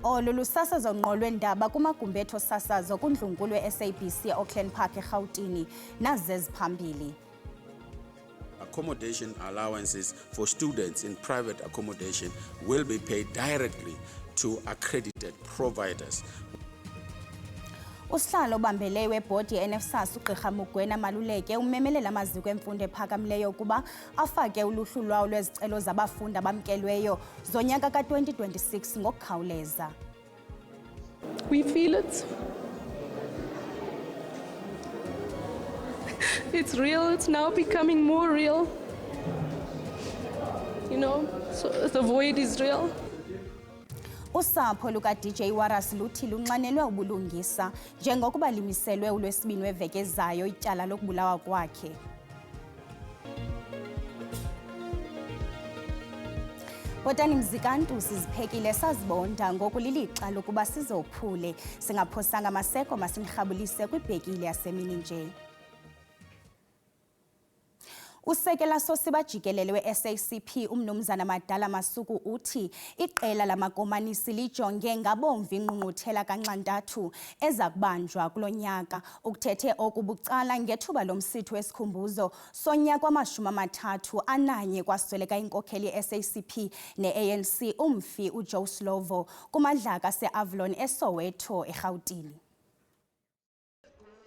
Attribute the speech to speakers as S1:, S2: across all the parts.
S1: Olu lusasazo ngqo lweendaba kumagumbetho sasazo kundlunkulu we-SABC Auckland Park eRhawutini nazeziphambili.
S2: Accommodation allowances for students in private accommodation will be paid directly to accredited providers.
S1: Usihlalo obambeleyo webhodi ye-NSFAS uGqirha Mugwena Maluleke umemelela amaziko emfundo ephakamileyo ukuba afake uluhlu lwawo lwezicelo zabafundi abamkelweyo zonyaka ka-2026 ngokukhawuleza.
S3: We feel it. It's real, it's now becoming more real. You know, so the void is real.
S1: Usapho luka DJ Waras luthi lunxanelwe ubulungisa njengokuba limiselwe uLwesibini weveki ezayo ityala lokubulawa kwakhe. Botani Mzikantu siziphekile sazibonda ngoku lilixa lokuba sizophule singaphosanga maseko masinirhabulise kwibhekile yasemini nje. Usekela Sosiba Jikelele we-SACP uMnumzana Madala Masuku uthi iqela lamakomanisi lijonge ngabomvu ingqungquthela kaNxantathu eza kubanjwa kulo nyaka ukuthethe okubucala ngethuba lomsitho wesikhumbuzo sonyaka wama-31 kwasweleka inkokheli ye-SACP ne-ANC umfi uJoe Slovo kumadlaka se-Avalon eSoweto eRhawutini.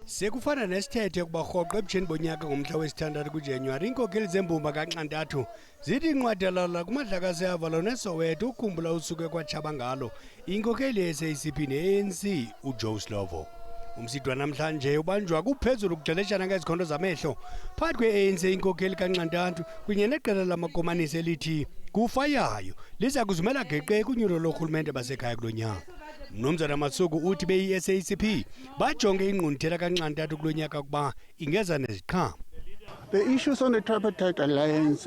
S4: Sekufana nesithethe ukuba rhoqo ebutsheni bonyaka ngomhla wesithandathu kuJanuwari iinkokheli zembumba kaNxantathu zithi inqwadelala kumadlaka ase-Avalon eSoweto ukukhumbula usuku ekwatshaba ngalo inkokheli ye-SACP ne-ANC uJoe Slovo. Umsitho wanamhlanje ubanjwa kuphezulu ukugeleshana ngezikhondo zamehlo phakathi kwe-ANC inkokheli kaNxantathu kunye neqela lamakomanisi elithi kufa yayo liza kuzumela geqe kunyulo lorhulumente basekhaya kulo nyaka. Mnumzana Masuku uthi beyi-SACP bajonge ingqungquthela kaNxantathu kulo nyaka ukuba ingeza neziqhamo.
S5: The issues on the Tripartite Alliance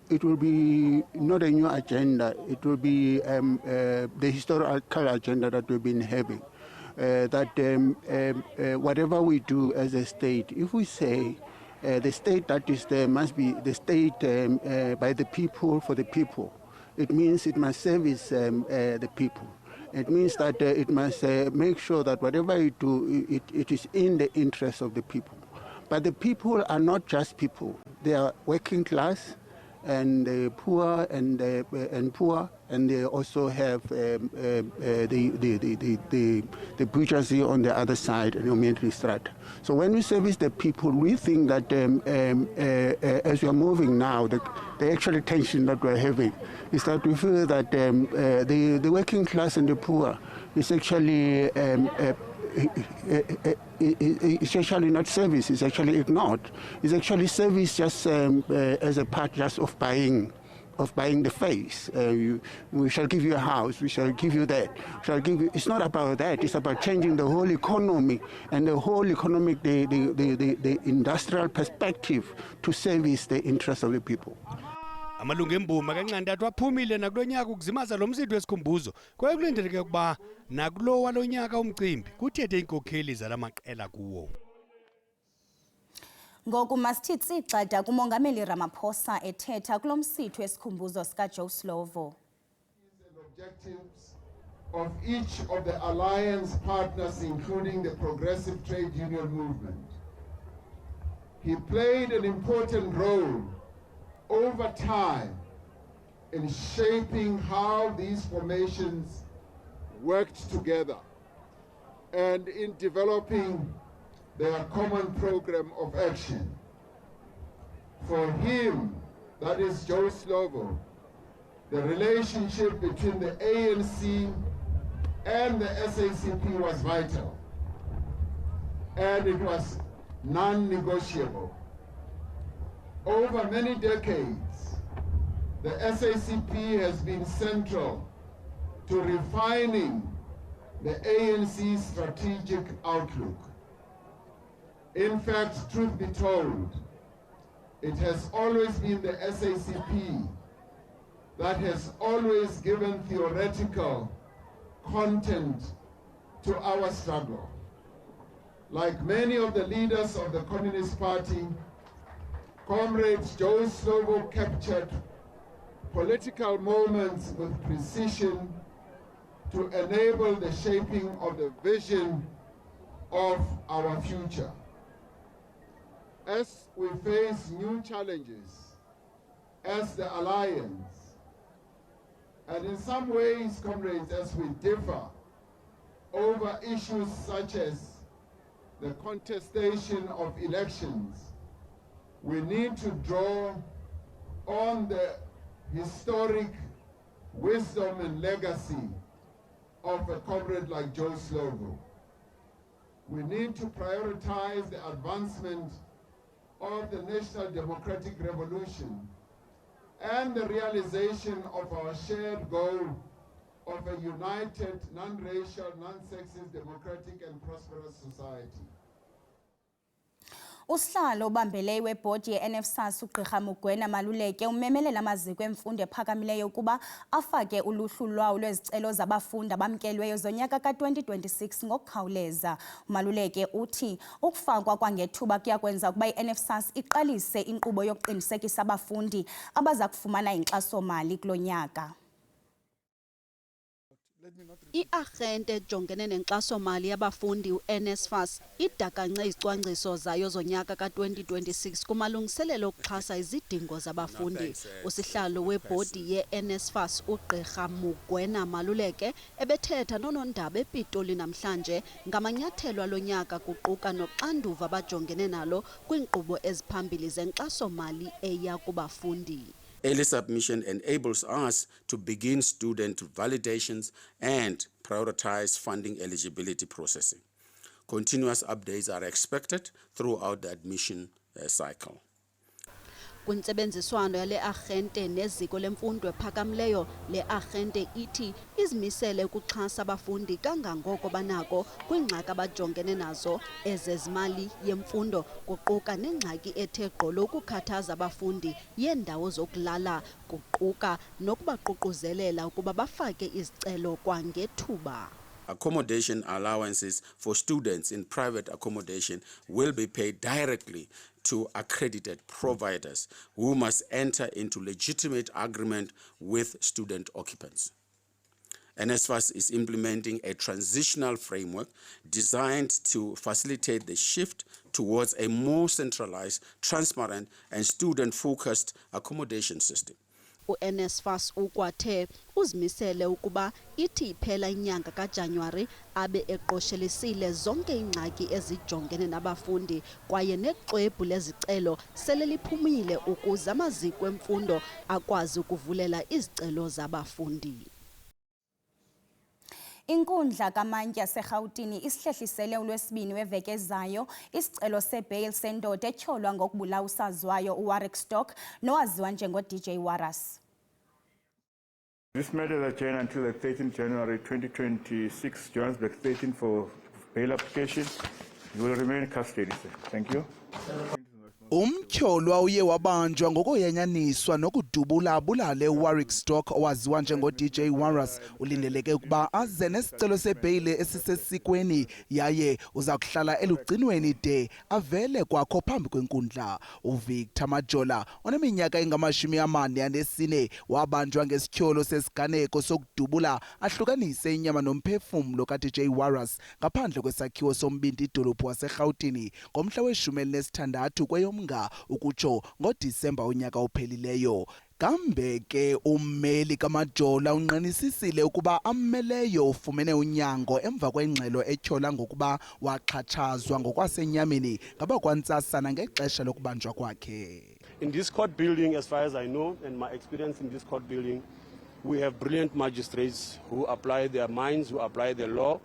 S5: it will be not a new agenda. It will be the historical agenda that we've been having. Whatever we do as a state, if we say the state that is there must be the state by the people for the people, it means it must service the people. It means that it must make sure that whatever you do, it is in the interest of the people. But the people are not just people. They are working class and poor and poor, and they also have the bourgeoisie on the other side, and military strata. So when we service the people, we think that as we are moving now, the actual tension that we're having is that we feel that the working class and the poor is actually it's actually not service, it's actually ignored. It's actually service just as a part just of buying the face. We shall give you a house, we shall give you that. It's not about that, it's about changing the whole economy and the whole economic, the industrial perspective to service the interests of the people.
S4: Amalungu embumba kaNxantathu aphumile nakulo nyaka ukuzimaza lo msitho wesikhumbuzo kwaye kulindeleke ukuba nakulo walo nyaka umcimbi kuthethe iinkokheli zala maqela kuwo.
S1: Ngoku masithi tsixada kumongameli Ramaphosa ethetha kulo msitho wesikhumbuzo sikaJoe Slovo.
S6: Objectives of each of the alliance partners, including the Progressive Trade Union movement. He played an important role over time in shaping how these formations worked together and in developing their common program of action. For him, that is Joe Slovo, the relationship between the ANC and the SACP was vital, and it was non-negotiable. Over many decades, the SACP has been central to refining the ANC's strategic outlook. In fact, truth be told, it has always been the SACP that has always given theoretical content to our struggle. Like many of the leaders of the Communist Party, Comrade Joe Slovo captured political moments with precision to enable the shaping of the vision of our future. As we face new challenges as the Alliance, and in some ways, comrades, as we differ over issues such as the contestation of elections, we need to draw on the historic wisdom and legacy of a comrade like Joe Slovo. We need to prioritize the advancement of the national democratic revolution and the realization of our shared goal of a united, non-racial, non-sexist, democratic and prosperous society.
S1: Usihlalo obambeleyo webhodi ye-NSFAS uGqirha Mugwena Maluleke umemelela amaziko emfundo ephakamileyo ukuba afake uluhlu lwawo lwezicelo zabafundi abamkelweyo zonyaka ka-2026 ngokukhawuleza. Maluleke uthi ukufakwa kwangethuba kuyakwenza ukuba i-NSFAS iqalise inkqubo yokuqinisekisa abafundi abaza kufumana inkxaso-mali kulo nyaka.
S7: I-arhente ejongene nenkxaso-mali yabafundi u-NSFAS idakance izicwangciso zayo zonyaka ka-2026 kumalungiselelo okuxhasa izidingo zabafundi. Usihlalo webhodi ye-NSFAS uGqirha Mugwena Maluleke ebethetha noonondaba ePitoli namhlanje ngamanyathelo alo nyaka kuquka noxanduva abajongene nalo kwiinkqubo eziphambili zenkxaso-mali eya kubafundi.
S2: Early submission enables us to begin student validations and prioritize funding eligibility processing. Continuous updates are expected throughout the admission cycle.
S7: Kwintsebenziswano yale arhente neziko lemfundo ephakamileyo, le arhente ithi izimisele ukuxhasa abafundi kangangoko banako kwiingxaki abajongene nazo ezezimali yemfundo, kuquka nengxaki ethe gqolo ukukhathaza abafundi yeendawo zokulala, kuquka nokubaququzelela ukuba bafake izicelo kwangethuba.
S2: Accommodation allowances for students in private accommodation will be paid directly to accredited providers who must enter into legitimate agreement with student occupants. NSFAS is implementing a transitional framework designed to facilitate the shift towards a more centralized, transparent, and student-focused accommodation system.
S7: U-NSFAS ukwathe uzimisele ukuba ithi iphela inyanga kaJanuwari abe eqoshelisile zonke iingxaki ezijongene nabafundi kwaye nexwebhu lezicelo sele liphumile ukuze amaziko emfundo akwazi ukuvulela izicelo zabafundi.
S1: Inkundla kamantya seRhawutini isihlehlisele uLwesibini weveki ezayo isicelo sebail sendoda etyholwa ngokubulawa usaziwayo uWarwick Stock nowaziwa njengo-DJ Waras.
S8: This matter is adjourned until the 13th January 2026, Johannesburg 13 for bail application. You will remain in custody, sir. Thank you.
S9: Umtyholwa uye wabanjwa ngokuyanyaniswa nokudubula abulale uWarwick Stock owaziwa njengo-DJ Waras. Ulindeleke ukuba aze nesicelo sebheyile esisesikweni yaye uza kuhlala elugcinweni de avele kwakho phambi kwenkundla. uVictor Majola oneminyaka engama-44 wabanjwa ngesityholo sesiganeko sokudubula ahlukanise inyama nomphefumlo ka-DJ Waras ngaphandle kwesakhiwo sombindi idolophu waseRhawutini ngomhla we-16 kweyom ukutsho ngoDisemba unyaka ophelileyo. Kambe ke ummeli kaMajola unqanisisile ukuba ammeleyo ufumene unyango emva kwengxelo etyhola ngokuba waxhatshazwa ngokwasenyameni ngabakwantsasana ngexesha lokubanjwa kwakhe.
S10: In this court building, as far as I know, and my experience in this court building, we have brilliant magistrates who apply their minds, who apply the law,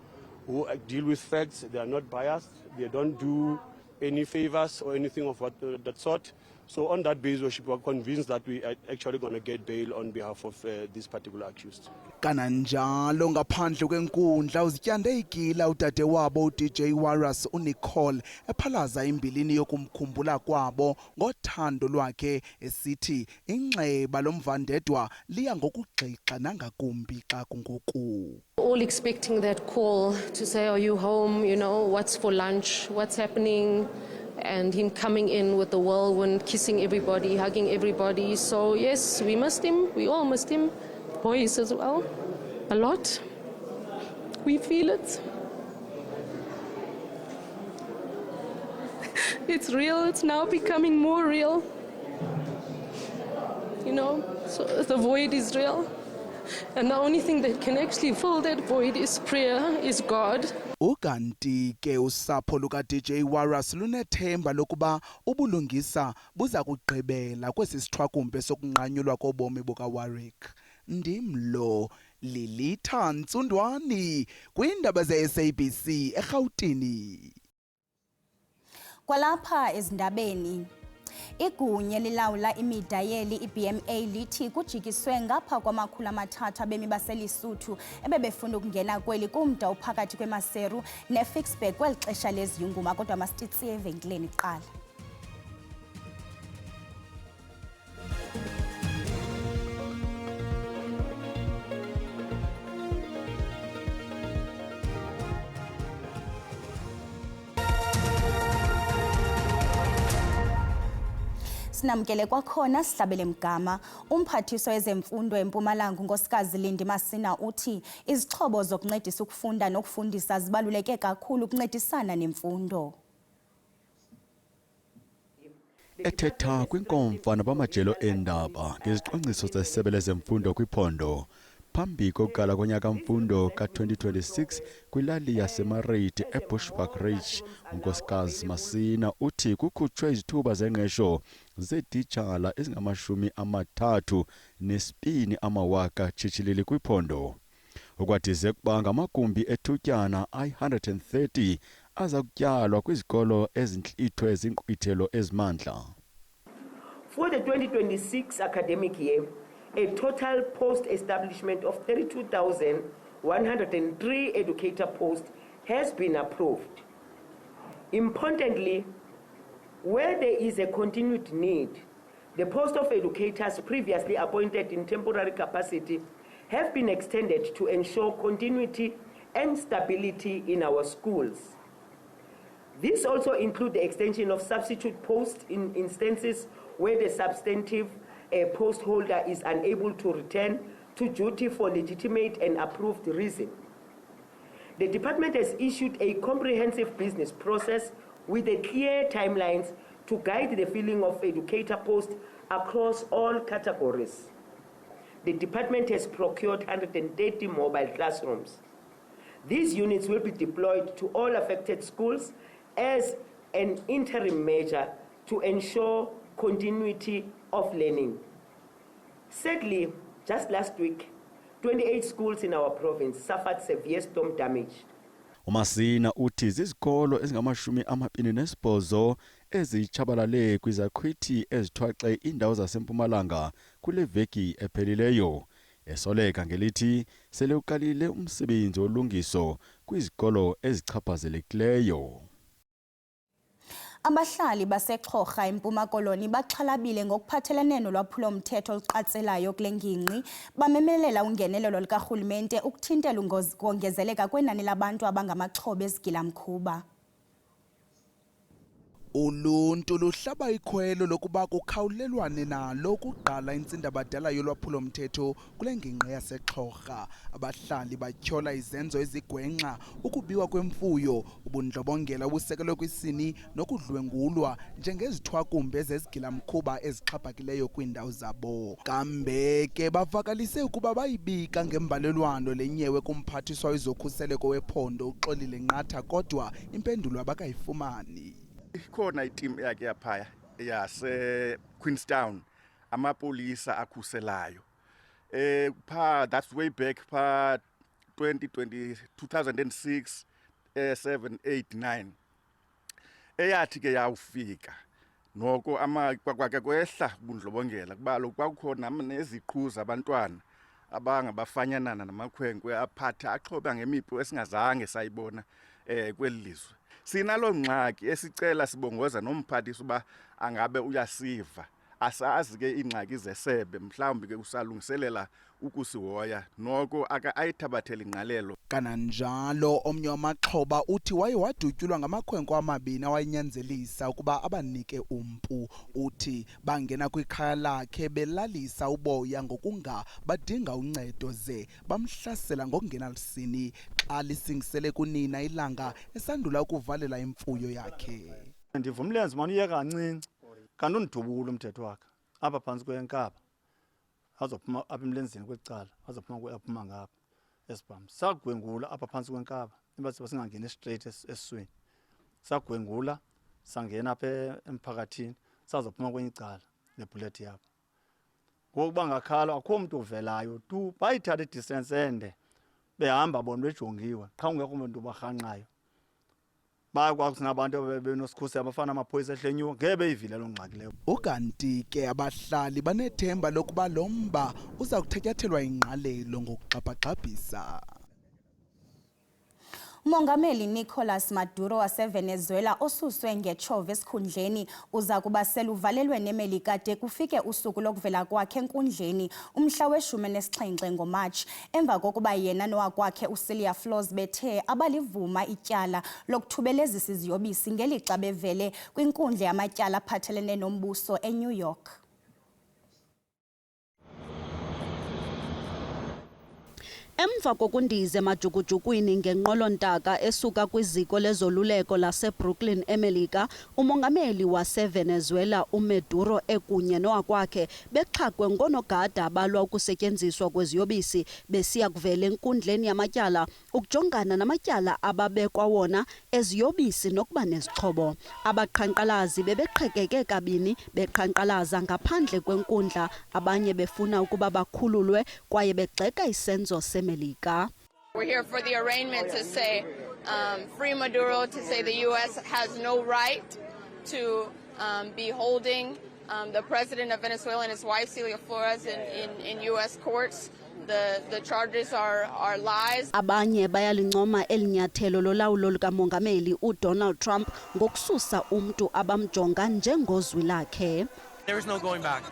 S10: who deal with facts. They are not biased. They don't do any favors or anything of that sort. So on that basis, we are convinced that we are actually going to get bail on behalf of this particular accused.
S9: Kananjalo ngaphandle kwenkundla uzityande igila udade wabo uDJ Waras uNicole ephalaza imbilini yokumkhumbula kwabo ngothando lwakhe esithi inxeba lomvandedwa liya ngokugxixa nangakumbi xa kungoku.
S3: All expecting that call to say, are you home? You know, what's for lunch? What's happening? And him coming in with the whirlwind, kissing everybody, hugging everybody. So yes, we missed him. We all missed him. Boys as well. A lot. We feel it. It's real, it's now becoming more real. You know, so the void is real. And the only thing that can actually fill that void is prayer, is God.
S9: Ukanti ke usapho luka DJ Warras lunethemba lokuba ubulungisa buza kugqibela kwesi sithwakumbe sokunqanyulwa kobomi buka Warwick. Ndimlo Lilitha Ntsundwani kwindaba ze-SABC eGauteng.
S1: Kwalapha ezindabeni, igunya lilawula imidayeli iBMA lithi kujikiswe ngapha kwamakhulu amathathu abemi baseLesotho ebebefuna ukungena kweli kumda ophakathi kweMaseru neFicksburg kweli xesha leziyunguma, kodwa masititsi evenkileni kuqala. Sinamkele kwakhona Sihlabele Mgama, umphathiswa wezemfundo eMpumalanga uNkosikazi Lindi Masina uthi izixhobo zokuncedisa ukufunda nokufundisa zibaluleke kakhulu ukuncedisana nemfundo.
S11: Ethetha kwinkomfa nabamajelo endaba ngezicwangciso zesebe lezemfundo kwiphondo phambi kokuqala konyaka mfundo ka-2026 kwilali yaseMariti eBushbuck Ridge, uNkosikazi Masina uthi kukhutshwe izithuba zengqesho zeetitshala ezingama-32,000 jijilili kwiphondo. Okwadize kuba ngamagumbi ethutyana ay-130 aza kutyalwa kwizikolo ezintlithwe zinkqwithelo ezimandla.
S12: For the 2026 academic year, a total post-establishment of 32,103 educator posts has been approved. Importantly, where there is a continued need, the post of educators previously appointed in temporary capacity have been extended to ensure continuity and stability in our schools. This also includes the extension of substitute posts in instances where the substantive post holder is unable to return to duty for legitimate and approved reason. The department has issued a comprehensive business process with a clear timelines to guide the filling of educator posts across all categories. The department has procured 130 mobile classrooms. These units will be deployed to all affected schools as an interim measure to ensure continuity of learning. Sadly, just last week, 28 schools in our province suffered severe storm damage.
S11: Umasina uthi zizikolo ezingama-28 ezitshabalale kwizaqhwithi ezithwaxe indawo zaseMpumalanga kule veki ephelileyo. Esoleka ngelithi sele uqalile umsebenzi wolungiso kwizikolo ezichaphazelekileyo.
S1: Abahlali baseXhorha eMpuma Koloni baxhalabile ngokuphathelene nolwaphulo-mthetho oluqatselayo kule ngingqi, bamemelela ungenelelo lukarhulumente ukuthintela ukongezeleka kwenani labantu abangamaxhoba ezigilamkhuba.
S9: Uluntu luhlaba ikhwelo lokuba kukhawulelwane nalo ukuqala intsindabadala yolwaphulo-mthetho kule ngingqi yaseXhorha. Abahlali batyhola izenzo ezigwenxa, ukubiwa kwemfuyo, ubundlobongela obusekelwe kwisini nokudlwengulwa njengezithwakumbe zezigilamkhuba ezixhaphakileyo kwiindawo zabo. Kambe ke bavakalise ukuba bayibika ngembalelwano lenyewe kumphathiswa wezokhuseleko wephondo uXolile Nqatha, kodwa impendulo abakayifumani.
S13: Ikhona iteam yakhe yaphaya yase-Queenstown, amapolisa akhuselayo. That's way back pa 2006, 7, 8, 9. Eyathi ke yawufika. Noko kwake kwehla ubundlobongela kuba kwakukhona neziqhuza abantwana abangabafanyanana namakhwenkwe aphatha axhoba ngemipho esingazange sayibona kweli lizwe. Sinalo ngxaki esicela sibongoza nomphathisi uba angabe uyasiva asazi ke ingxaki zesebe mhlawumbi ke usalungiselela ukusihoya noko ayithabathele ingqalelo.
S9: Kananjalo omnye wamaxhoba uthi waye wadutyulwa ngamakhwenkwe amabini awayinyanzelisa ukuba abanike umpu. Uthi bangena kwikhaya lakhe belalisa uboya ngokunga badinga uncedo ze bamhlasela ngokungenalisini xa lisingisele kunina ilanga esandula ukuvalela imfuyo yakhe.
S14: Ndivumlenze manje uye kancinci kanti undidubula umthetho wakhe apha phantsi kwenkaba azophuma apha emlenzeni kwecala azophuma aphuma ngapha esibhamu sagwengula apha phantsi kwenkaba ibase singangena straight esiswini sagwengula sangena apha emphakathini sazophuma kwenye icala lebullet yabo ngokuba ngakhala akho umuntu uvelayo tu bayithatha distance ende behamba bona bejongiwe qha ungekho umuntu bahanqayo bayakwazi nabantu benosikhusi abafana amaphoyisa ehlenyuka ngeke beyivile lo ngxaki leyo.
S9: Ukanti ke abahlali banethemba lokuba lo mba uza kuthatyathelwa ingqalelo ngokugxabhagxabhisa.
S1: Umongameli Nicolas Maduro waseVenezuela osuswe ngetshova esikhundleni uza kuba seluvalelweni eMelika de kufike usuku lokuvela kwakhe enkundleni umhla we-17 ngoMatshi emva kokuba yena nowakwakhe uCelia Flores bethe abalivuma ityala lokuthubelezisa iziyobisi ngelixa bevele kwinkundla yamatyala aphathelene nombuso eNew York.
S7: Emva kokundize emajukujukwini ngenqolontaka esuka kwiziko lezoluleko laseBrooklyn eMelika, umongameli waseVenezuela uMaduro ekunye nowakwakhe bexhakwe ngonogada abalwa ukusetyenziswa kweziyobisi besiya kuvela enkundleni yamatyala ukujongana namatyala ababekwa wona eziyobisi nokuba nezixhobo. Abaqhankqalazi bebeqhekeke kabini beqhankqalaza ngaphandle kwenkundla, abanye befuna ukuba bakhululwe kwaye begxeka isenzo seMelika.
S15: We're here for the arraignment to say free Maduro, to say the U.S. has no right to be holding the president of Venezuela and his wife, Celia Flores, in U.S. courts. The charges are lies.
S7: Abanye bayalincoma elinyathelo lolawulo lukamongameli uDonald Trump ngokususa umntu abamjonga njengozwi lakhe.
S16: There is no going back.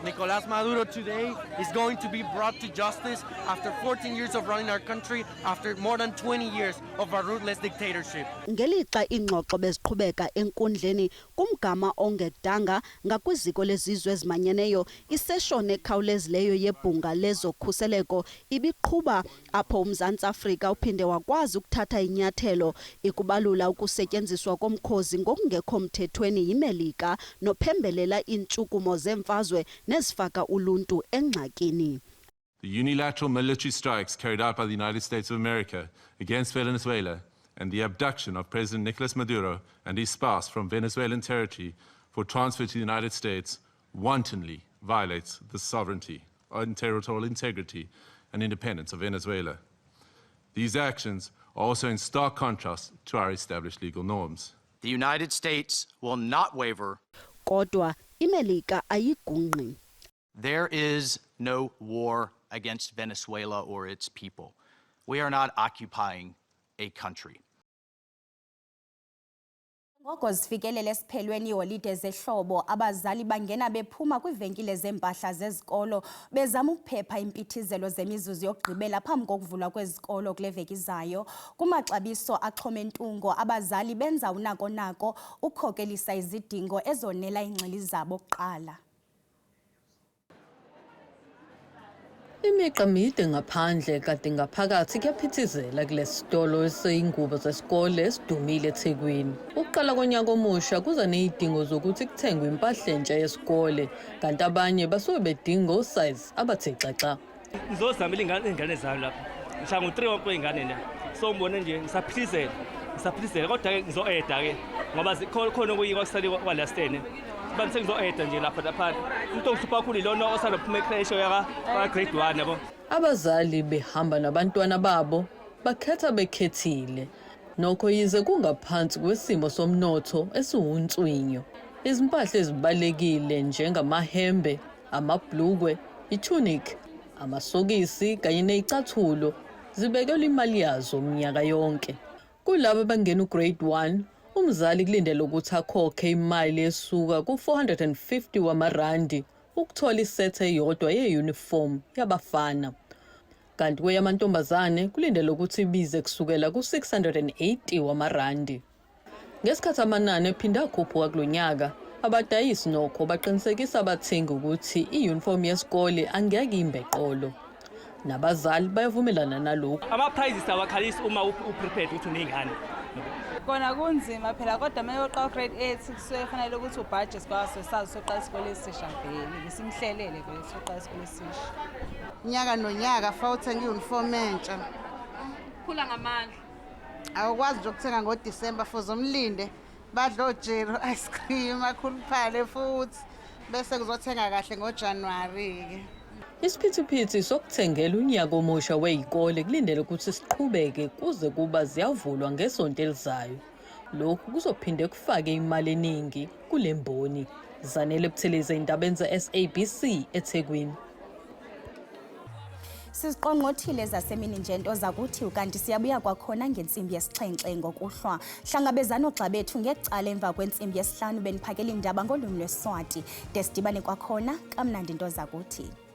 S16: Nicolás Maduro today is going to be brought to justice after 14 years of running our country, after more than 20 years of a ruthless dictatorship.
S7: Ngelixa ingxoxo beziqhubeka enkundleni kumgama ongedanga ngakwiziko lezizwe ezimanyeneyo, iseshoni ekhawulezileyo yebhunga lezokhuseleko ibiqhuba apho uMzantsi Afrika uphinde wakwazi ukuthatha inyathelo ikubalula ukusetyenziswa komkhozi ngokungekho mthethweni yiMelika nophembelela intshukumo zemfazwe nezifaka uluntu engxakini.
S17: The unilateral military strikes carried out by the United States of America against Venezuela and the abduction of President Nicolas Maduro and his spouse from Venezuelan territory for transfer to the United States wantonly violates the sovereignty and territorial integrity and independence of Venezuela. These actions are also in stark contrast to our established legal norms.
S18: The United States will not waver.
S7: Kodwa iMelika ayigungqi.
S18: There is no war against Venezuela or its people. We are not occupying a country.
S1: Ngoko zifikelele esiphelweni iholide zehlobo, abazali bangena bephuma kwiivenkile zeempahla zezikolo bezama ukuphepha impithizelo zemizuzu yokugqibela phambi kokuvulwa kwezikolo kule veki izayo. Kumaxabiso axhome ntungo, abazali benza unako-nako ukukhokelisa izidingo ezonela iingxili zabo kuqala.
S19: Imiqa mide ngaphandle kade ngaphakathi kuyaphithizela kule sitolo esiyingubo zesikole esidumile eThekwini. Ukuqala konyaka omusha kuza nezidingo zokuthi kuthengwe impahla entsha yesikole, kanti abanye basuke bedinga osize abathe xaxa.
S20: Ngizozamela ingane zami lapha. Ngishaya ngo3 wonke ingane la. So ngibone nje ngisaphithizela kodwa ke ngizo-eda ke ngoba khona okuyikho kusali kwalastene. Banse ngizo-eda nje lapha. Umuntu ohlupha kakhulu ilona osalophuma ecreche yaka grade 1 yabo.
S19: Abazali behamba nabantwana babo bakhetha bekhethile. Nokho yize kungaphansi kwesimo somnotho esiwuntswinyo. Izimpahla ezibalekile njengamahembe, amabhlukwe, itunic, amasokisi kanye nezicathulo zibekelwe imali yazo minyaka yonke. Kulabo abangena ugrade 1, umzali kulindele ukuthi akhokhe imali esuka ku-450 wamarandi ukuthola isethe eyodwa ye-uniform yabafana. Kanti kweyamantombazane kulindele ukuthi ibize kusukela ku-680 wamarandi. Ngesikhathi amanani ephinda akhuphuka kulo nyaka, abadayisi nokho baqinisekisa abathengi ukuthi i-uniform yesikole angeke imbe eqolo. Nabazali bayavumelana nalokhu.
S20: Ama-prizes awakhalisi uma uprepared ukuthi uney'ngane.
S21: Kona kunzima phela kodwa uma yoqala grade 8 kusuke kufanele ukuthi ubudget kwaso sazi soqala isikole esisha vele ngisimhlelele vele soqala isikole esisha.
S22: Nyaka nonyaka fa uthenga i-uniform entsha.
S21: Khula ngamandla.
S22: Awukwazi nje ukuthenga ngoDisemba futhi umlinde badla ojero ice cream akhuluphale futhi bese kuzothenga kahle ngoJanuary ke.
S19: Isiphithiphithi sokuthengela unyaka omusha weyikole kulindele ukuthi siqhubeke kuze kuba ziyavulwa ngesonto elizayo. Lokhu kuzophinde kufake imali eningi kule mboni. Zanele Buthelezi, indaba enza SABC eThekwini.
S1: Siziqongqothile zasemini nje into zakuthi ukanti siyabuya kwakhona ngensimbi yesixhenxe ngokuhlwa. Hlangabezana ogxa bethu ngecala emva kwensimbi yesihlanu beniphakela indaba ngolwimi lweSwati. Desidibane kwakhona kamnandi into zakuthi.